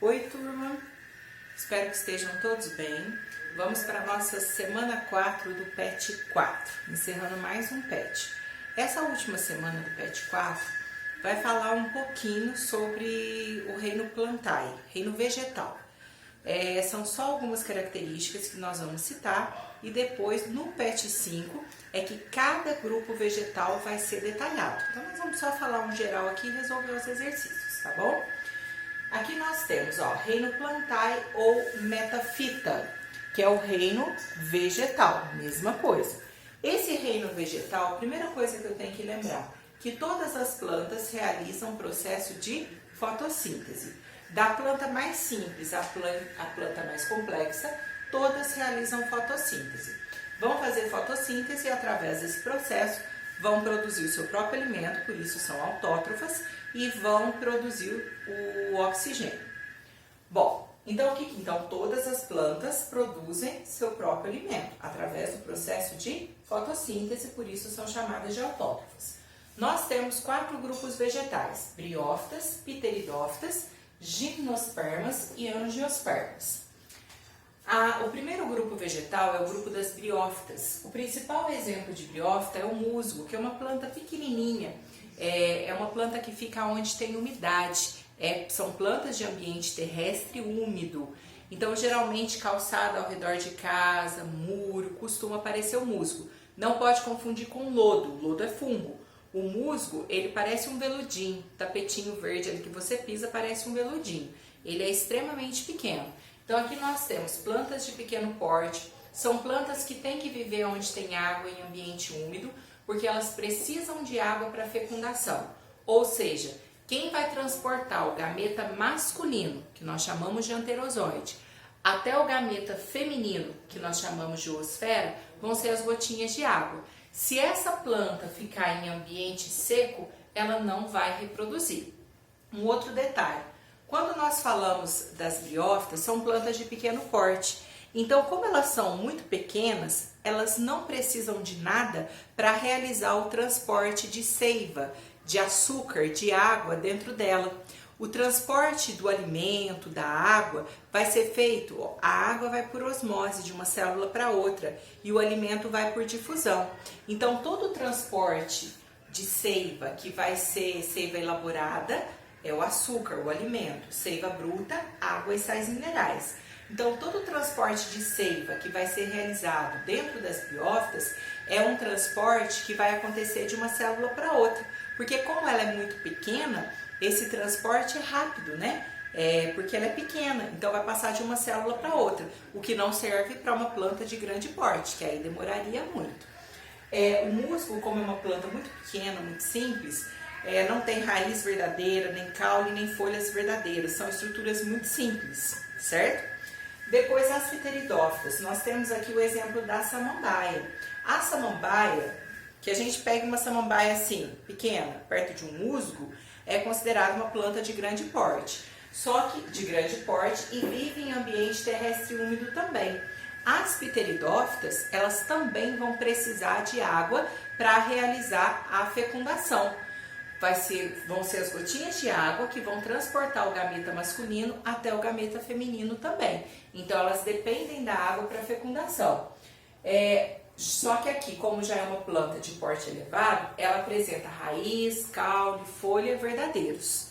Oi, turma! Espero que estejam todos bem. Vamos para a nossa semana 4 do PET 4, encerrando mais um PET. Essa última semana do PET 4 vai falar um pouquinho sobre o reino Plantae, reino vegetal. São só algumas características que nós vamos citar e depois no PET 5 é que cada grupo vegetal vai ser detalhado. Então nós vamos só falar um geral aqui e resolver os exercícios, tá bom? Aqui nós temos, reino Plantae ou Metaphyta, que é o reino vegetal, mesma coisa. Esse reino vegetal, a primeira coisa que eu tenho que lembrar, que todas as plantas realizam um processo de fotossíntese. Da planta mais simples à planta mais complexa, todas realizam fotossíntese. Vão fazer fotossíntese e através desse processo vão produzir o seu próprio alimento, por isso são autótrofas, e vão produzir o oxigênio. Bom, então todas as plantas produzem seu próprio alimento através do processo de fotossíntese, por isso são chamadas de autótrofas. Nós temos 4 grupos vegetais: briófitas, pteridófitas, gimnospermas e angiospermas. O primeiro grupo vegetal é o grupo das briófitas. O principal exemplo de briófita é o musgo, que é uma planta pequenininha. É uma planta que fica onde tem umidade. São plantas de ambiente terrestre úmido. Então, geralmente, calçada ao redor de casa, muro, costuma aparecer o musgo. Não pode confundir com lodo. O lodo é fungo. O musgo, ele parece um veludinho. Tapetinho verde ali que você pisa parece um veludinho. Ele é extremamente pequeno. Então, aqui nós temos plantas de pequeno porte. São plantas que têm que viver onde tem água em ambiente úmido, porque elas precisam de água para fecundação. Ou seja, quem vai transportar o gameta masculino, que nós chamamos de anterozoide, até o gameta feminino, que nós chamamos de oosfera, vão ser as gotinhas de água. Se essa planta ficar em ambiente seco, ela não vai reproduzir. Um outro detalhe, quando nós falamos das briófitas, são plantas de pequeno porte. Então, como elas são muito pequenas, elas não precisam de nada para realizar o transporte de seiva, de açúcar, de água dentro dela. O transporte do alimento, da água, vai ser feito, a água vai por osmose de uma célula para outra e o alimento vai por difusão. Então, todo o transporte de seiva, que vai ser seiva elaborada, é o açúcar, o alimento, seiva bruta, água e sais minerais. Então, todo o transporte de seiva que vai ser realizado dentro das briófitas é um transporte que vai acontecer de uma célula para outra, porque como ela é muito pequena, esse transporte é rápido, né? Porque ela é pequena, então vai passar de uma célula para outra, o que não serve para uma planta de grande porte, que aí demoraria muito. O musgo, como é uma planta muito pequena, muito simples, não tem raiz verdadeira, nem caule, nem folhas verdadeiras, são estruturas muito simples, certo? Depois as pteridófitas, nós temos aqui o exemplo da samambaia. A samambaia, que a gente pega uma samambaia assim, pequena, perto de um musgo, é considerada uma planta de grande porte. Só que de grande porte e vive em ambiente terrestre úmido também. As pteridófitas, elas também vão precisar de água para realizar a fecundação. Vão ser as gotinhas de água que vão transportar o gameta masculino até o gameta feminino também. Então, elas dependem da água para fecundação. Só que aqui, como já é uma planta de porte elevado, ela apresenta raiz, caule, folha verdadeiros.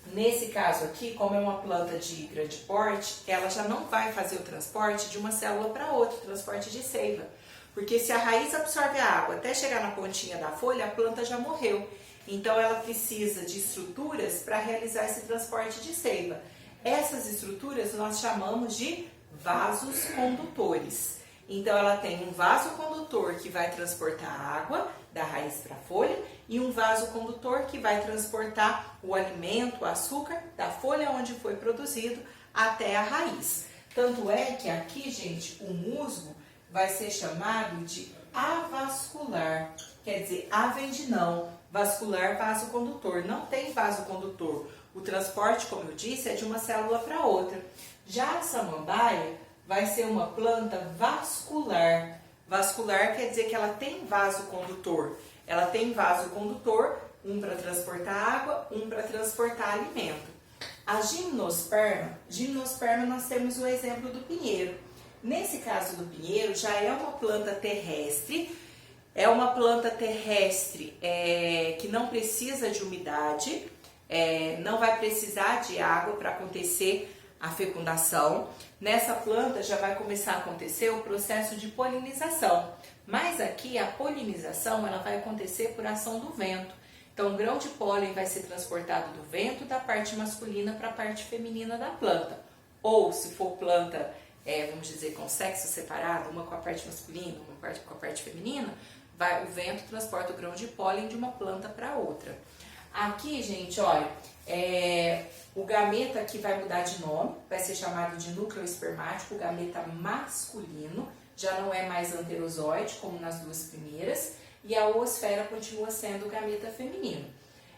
Nesse caso aqui, como é uma planta de grande porte, ela já não vai fazer o transporte de uma célula para outra, o transporte de seiva. Porque se a raiz absorve a água até chegar na pontinha da folha, a planta já morreu. Então, ela precisa de estruturas para realizar esse transporte de seiva. Essas estruturas nós chamamos de vasos condutores. Então, ela tem um vaso condutor que vai transportar a água da raiz para a folha e um vaso condutor que vai transportar o alimento, o açúcar, da folha onde foi produzido até a raiz. Tanto é que aqui, gente, o musgo vai ser chamado de avascular. Quer dizer, vem de não, vascular, vaso condutor. Não tem vaso condutor. O transporte, como eu disse, é de uma célula para outra. Já a samambaia vai ser uma planta vascular. Vascular quer dizer que ela tem vaso condutor. Ela tem vaso condutor, um para transportar água, um para transportar alimento. A gimnosperma nós temos o exemplo do pinheiro. Nesse caso do pinheiro, já é uma planta terrestre, que não precisa de umidade, não vai precisar de água para acontecer a fecundação. Nessa planta já vai começar a acontecer o processo de polinização, mas aqui a polinização ela vai acontecer por ação do vento. Então o grão de pólen vai ser transportado do vento da parte masculina para a parte feminina da planta. Ou se for planta, vamos dizer, com sexo separado, uma com a parte masculina, uma com a parte feminina, o vento transporta o grão de pólen de uma planta para outra. Aqui, gente, olha, o gameta aqui vai mudar de nome, vai ser chamado de núcleo espermático, o gameta masculino, já não é mais anterozoide, como nas duas primeiras, e a oosfera continua sendo o gameta feminino.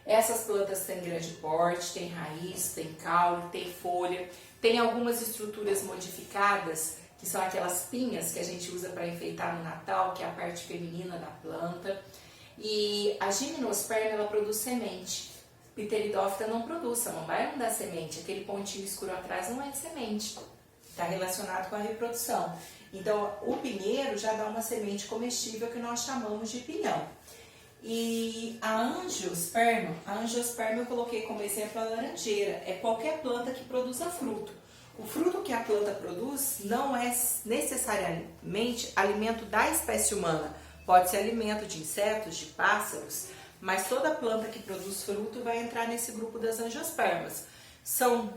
Essas plantas têm grande porte, têm raiz, têm caule, têm folha, tem algumas estruturas modificadas, que são aquelas pinhas que a gente usa para enfeitar no Natal, que é a parte feminina da planta. E a gimnosperma, ela produz semente. Pteridófita não produz, a samambaia não dá semente. Aquele pontinho escuro atrás não é semente. Está relacionado com a reprodução. Então, o pinheiro já dá uma semente comestível que nós chamamos de pinhão. E a angiosperma eu coloquei como exemplo a laranjeira. É qualquer planta que produza fruto. O fruto que a planta produz não é necessariamente alimento da espécie humana. Pode ser alimento de insetos, de pássaros, mas toda planta que produz fruto vai entrar nesse grupo das angiospermas. São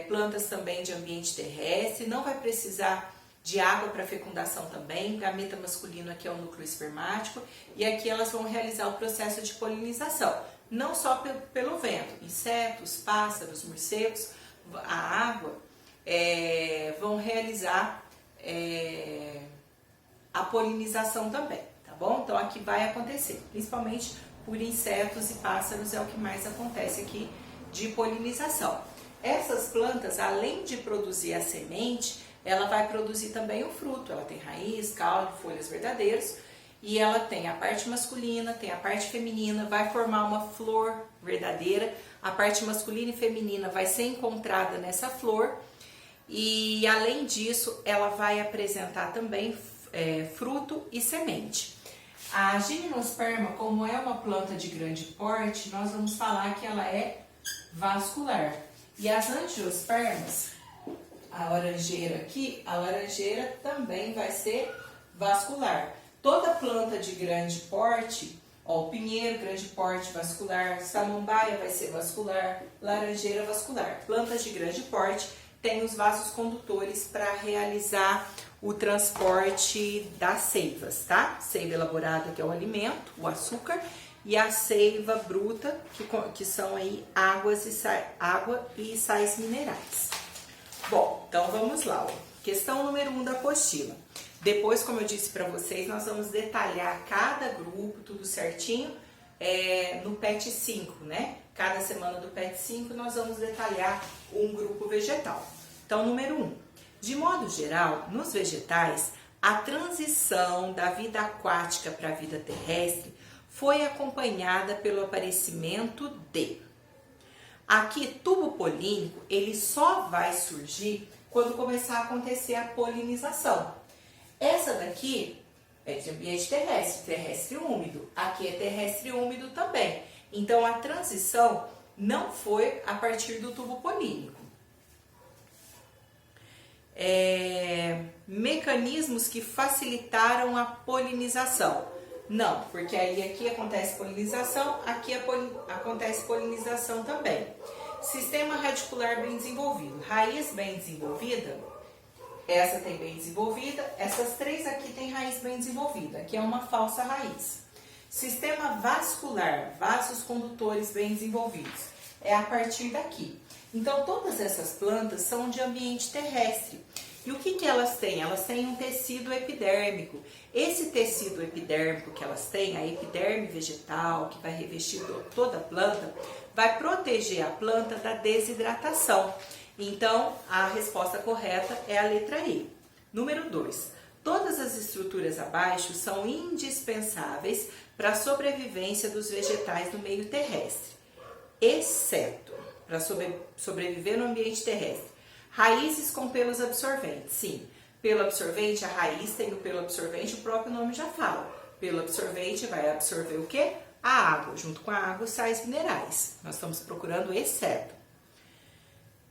plantas também de ambiente terrestre, não vai precisar de água para fecundação também. O gameta masculino aqui é o núcleo espermático e aqui elas vão realizar o processo de polinização. Não só pelo vento, insetos, pássaros, morcegos, a água vão realizar a polinização também, tá bom? Então aqui vai acontecer, principalmente por insetos e pássaros é o que mais acontece aqui de polinização. Essas plantas, além de produzir a semente, ela vai produzir também o fruto. Ela tem raiz, caule, folhas verdadeiras e ela tem a parte masculina, tem a parte feminina, vai formar uma flor verdadeira. A parte masculina e feminina vai ser encontrada nessa flor e além disso ela vai apresentar também fruto e semente. A gimnosperma, como é uma planta de grande porte, nós vamos falar que ela é vascular. E as angiospermas, a laranjeira também vai ser vascular. Toda planta de grande porte, o pinheiro, grande porte vascular, samambaia vai ser vascular, laranjeira vascular. Plantas de grande porte têm os vasos condutores para realizar o transporte das seivas, tá? Seiva elaborada, que é o alimento, o açúcar, e a seiva bruta, que são aí água e sais minerais. Bom, então vamos lá, ó. Questão número 1 da apostila. Depois, como eu disse para vocês, nós vamos detalhar cada grupo, tudo certinho, no PET 5, né? Cada semana do PET 5 nós vamos detalhar um grupo vegetal. Então, número 1. De modo geral, nos vegetais, a transição da vida aquática para a vida terrestre foi acompanhada pelo aparecimento de... Aqui, tubo polínico, ele só vai surgir quando começar a acontecer a polinização. Essa daqui é de ambiente terrestre, terrestre úmido. Aqui é terrestre úmido também. Então, a transição não foi a partir do tubo polínico. Mecanismos que facilitaram a polinização. Não, porque aí aqui acontece polinização, aqui acontece polinização também. Sistema radicular bem desenvolvido. Raiz bem desenvolvida, essa tem bem desenvolvida, essas três aqui tem raiz bem desenvolvida, aqui é uma falsa raiz. Sistema vascular, vasos condutores bem desenvolvidos, é a partir daqui. Então, todas essas plantas são de ambiente terrestre. E o que elas têm? Elas têm um tecido epidérmico. Esse tecido epidérmico que elas têm, a epiderme vegetal, que vai revestir toda a planta, vai proteger a planta da desidratação. Então, a resposta correta é a letra E. Número 2. Todas as estruturas abaixo são indispensáveis para a sobrevivência dos vegetais no meio terrestre, exceto... para sobreviver no ambiente terrestre? Raízes com pelos absorventes, sim. Pelo absorvente, a raiz tem o pelo absorvente, o próprio nome já fala. Pelo absorvente vai absorver o quê? A água, junto com a água, os sais minerais. Nós estamos procurando exceto.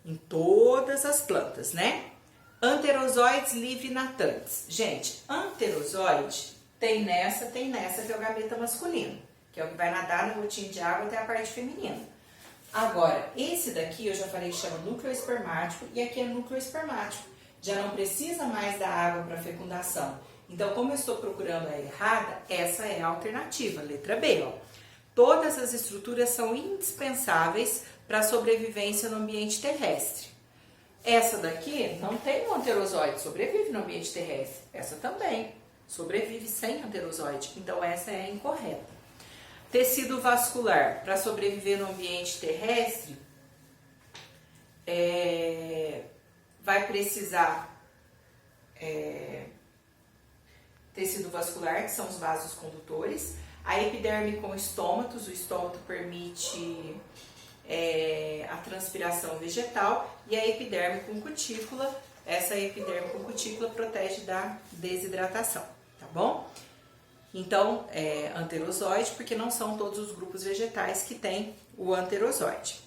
Em todas as plantas, né? Anterozoides livre-natantes. Gente, anterozoide tem nessa que é o gameta masculino, que é o que vai nadar no gotinho de água até a parte feminina. Agora, esse daqui eu já falei que chama núcleo espermático e aqui é núcleo espermático. Já não precisa mais da água para fecundação. Então, como eu estou procurando a errada, essa é a alternativa, letra B. Ó. Todas as estruturas são indispensáveis para a sobrevivência no ambiente terrestre. Essa daqui não tem um anterozoide, sobrevive no ambiente terrestre. Essa também sobrevive sem anterozoide. Então, essa é a incorreta. Tecido vascular, para sobreviver no ambiente terrestre, vai precisar tecido vascular, que são os vasos condutores, a epiderme com estômatos, o estômato permite a transpiração vegetal, e a epiderme com cutícula, essa epiderme com cutícula protege da desidratação, tá bom? Então, anterozoide, porque não são todos os grupos vegetais que têm o anterozoide.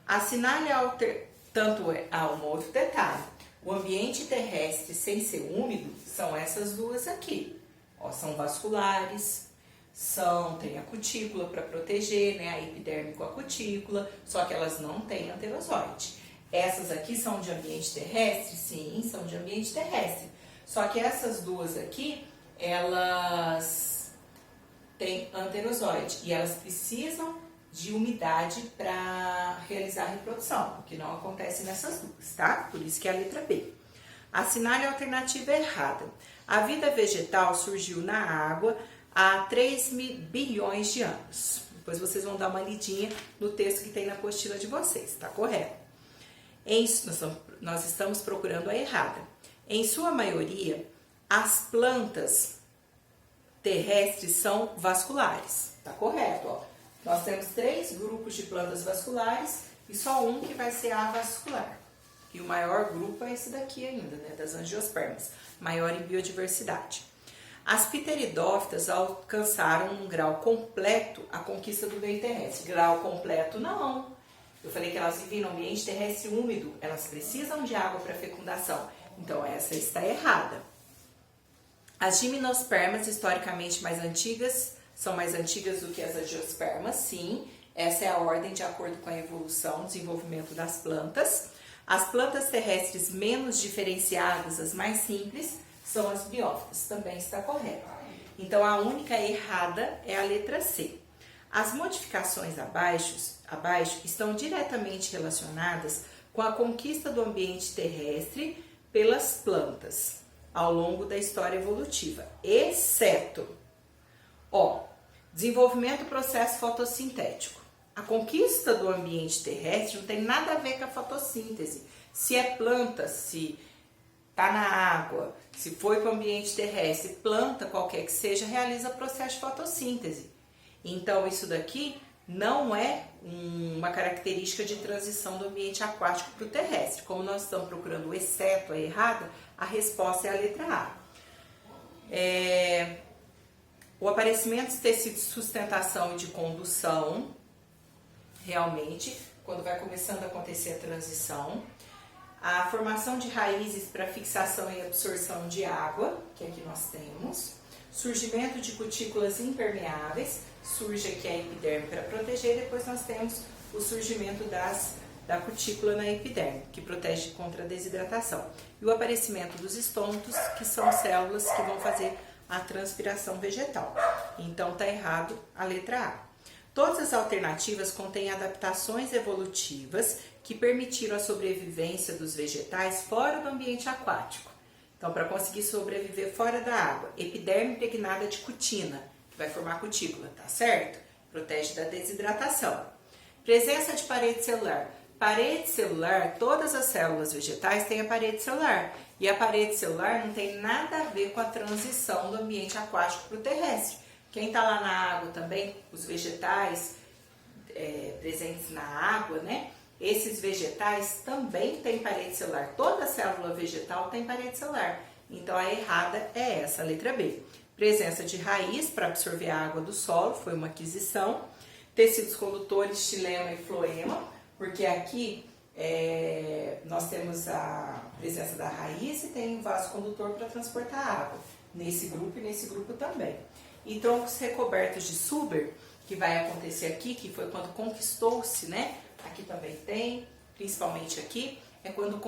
Assinale um outro detalhe. O ambiente terrestre sem ser úmido são essas duas aqui. Ó, são vasculares, tem a cutícula para proteger, né, a epiderme com a cutícula, só que elas não têm anterozoide. Essas aqui são de ambiente terrestre? Sim, são de ambiente terrestre. Só que essas duas aqui, elas têm anterozoide e elas precisam de umidade para realizar a reprodução, o que não acontece nessas duas, tá? Por isso que é a letra B. Assinale a alternativa errada. A vida vegetal surgiu na água há 3 bilhões de anos. Depois vocês vão dar uma lidinha no texto que tem na apostila de vocês, tá correto? Nós estamos procurando a errada. Em sua maioria, as plantas terrestres são vasculares, tá correto, ó. Nós temos 3 grupos de plantas vasculares e só um que vai ser avascular. E o maior grupo é esse daqui ainda, né, das angiospermas, maior em biodiversidade. As pteridófitas alcançaram um grau completo a conquista do meio terrestre. Grau completo não. Eu falei que elas vivem no ambiente terrestre úmido, elas precisam de água para fecundação. Então essa está errada. As gimnospermas, historicamente mais antigas, são mais antigas do que as angiospermas, sim. Essa é a ordem de acordo com a evolução, desenvolvimento das plantas. As plantas terrestres menos diferenciadas, as mais simples, são as biófitas, também está correto. Então, a única errada é a letra C. As modificações abaixo estão diretamente relacionadas com a conquista do ambiente terrestre pelas plantas ao longo da história evolutiva, exceto, desenvolvimento do processo fotossintético. A conquista do ambiente terrestre não tem nada a ver com a fotossíntese. Se é planta, se está na água, se foi para o ambiente terrestre, planta qualquer que seja, realiza processo de fotossíntese. Então, isso daqui não é uma característica de transição do ambiente aquático para o terrestre. Como nós estamos procurando o exceto, a errada, a resposta é a letra A. O aparecimento de tecidos de sustentação e de condução, realmente, quando vai começando a acontecer a transição. A formação de raízes para fixação e absorção de água, que aqui nós temos. Surgimento de cutículas impermeáveis, surge aqui a epiderme para proteger, e depois nós temos o surgimento da cutícula na epiderme, que protege contra a desidratação. E o aparecimento dos estômatos, que são células que vão fazer a transpiração vegetal. Então, está errado a letra A. Todas as alternativas contêm adaptações evolutivas que permitiram a sobrevivência dos vegetais fora do ambiente aquático. Então, para conseguir sobreviver fora da água, epiderme impregnada de cutina, que vai formar cutícula, tá certo? Protege da desidratação. Presença de parede celular. Parede celular, todas as células vegetais têm a parede celular. E a parede celular não tem nada a ver com a transição do ambiente aquático para o terrestre. Quem está lá na água também, os vegetais, presentes na água, né? Esses vegetais também têm parede celular. Toda célula vegetal tem parede celular. Então a errada é essa, a letra B. Presença de raiz para absorver a água do solo, foi uma aquisição. Tecidos condutores, xilema e floema, porque aqui nós temos a presença da raiz e tem um vaso condutor para transportar água. Nesse grupo e nesse grupo também. E troncos recobertos de suber, que vai acontecer aqui, que foi quando conquistou-se, né? Aqui também tem, principalmente aqui, é quando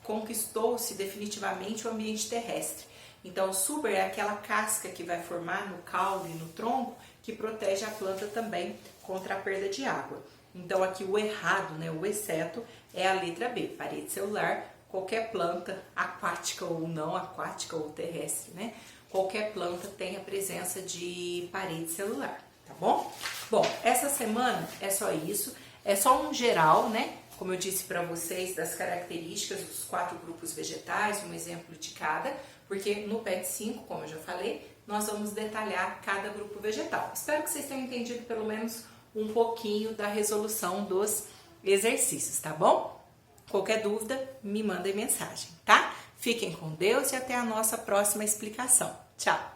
conquistou-se definitivamente o ambiente terrestre. Então, o suber é aquela casca que vai formar no caule e no tronco, que protege a planta também contra a perda de água. Então, aqui o errado, né, o exceto, é a letra B, parede celular. Qualquer planta, aquática ou não aquática ou terrestre, né? Qualquer planta tem a presença de parede celular, tá bom? Bom, essa semana é só isso, é só um geral, né? Como eu disse para vocês, das características dos 4 grupos vegetais, um exemplo de cada, porque no PET 5, como eu já falei, nós vamos detalhar cada grupo vegetal. Espero que vocês tenham entendido pelo menos um pouquinho da resolução dos exercícios, tá bom? Qualquer dúvida, me mandem mensagem, tá? Fiquem com Deus e até a nossa próxima explicação. Tchau!